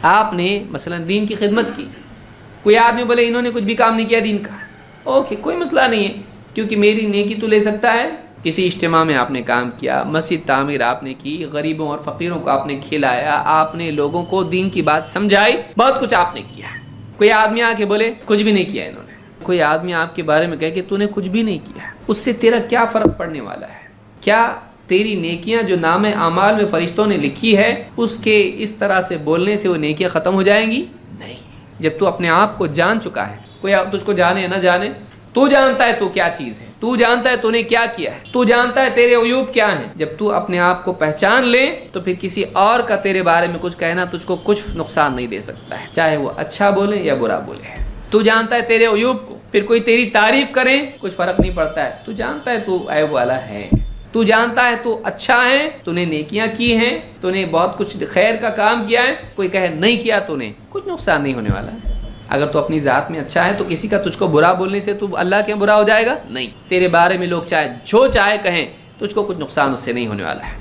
آپ نے مثلا دین کی خدمت کی، کوئی آدمی بولے انہوں نے کچھ بھی کام نہیں کیا دین کا، اوکے کوئی مسئلہ نہیں ہے، کیونکہ میری نیکی تو لے سکتا ہے۔ کسی اجتماع میں آپ نے کام کیا، مسجد تعمیر آپ نے کی، غریبوں اور فقیروں کو آپ نے کھلایا، آپ نے لوگوں کو دین کی بات سمجھائی، بہت کچھ آپ نے کیا۔ کوئی آدمی آ کے بولے کچھ بھی نہیں کیا انہوں نے، کوئی آدمی آپ کے بارے میں کہے کہ تو نے کچھ بھی نہیں کیا، اس سے تیرا کیا فرق پڑنے والا ہے؟ کیا تیری نیکیاں جو نام اعمال میں فرشتوں نے لکھی ہے اس کے اس طرح سے بولنے سے وہ نیکیاں ختم ہو جائیں گی؟ نہیں۔ جب تو اپنے آپ کو جان چکا ہے، کوئی آپ تجھ کو جانے یا نہ جانے، تو جانتا ہے تو کیا چیز ہے، تو جانتا ہے تو نے کیا کیا ہے، تو جانتا ہے تیرے عیوب کیا ہیں۔ جب تو اپنے آپ کو پہچان لے تو پھر کسی اور کا تیرے بارے میں کچھ کہنا تجھ کو کچھ نقصان نہیں دے سکتا ہے، چاہے وہ اچھا بولے یا برا بولے۔ تو جانتا ہے تیرے عیوب کو، پھر کوئی تیری تعریف کرے کچھ فرق نہیں پڑتا ہے، تو جانتا ہے تو عیب والا ہے، تو جانتا ہے تو اچھا ہے، تو نے نیکیاں کی ہیں، تو نے بہت کچھ خیر کا کام کیا ہے، کوئی کہے نہیں کیا تو نے، کچھ نقصان نہیں ہونے والا ہے۔ اگر تو اپنی ذات میں اچھا ہے تو کسی کا تجھ کو برا بولنے سے تو اللہ کے برا ہو جائے گا؟ نہیں، تیرے بارے میں لوگ چاہے جو چاہے کہیں، تجھ کو کچھ نقصان اس سے نہیں ہونے والا ہے۔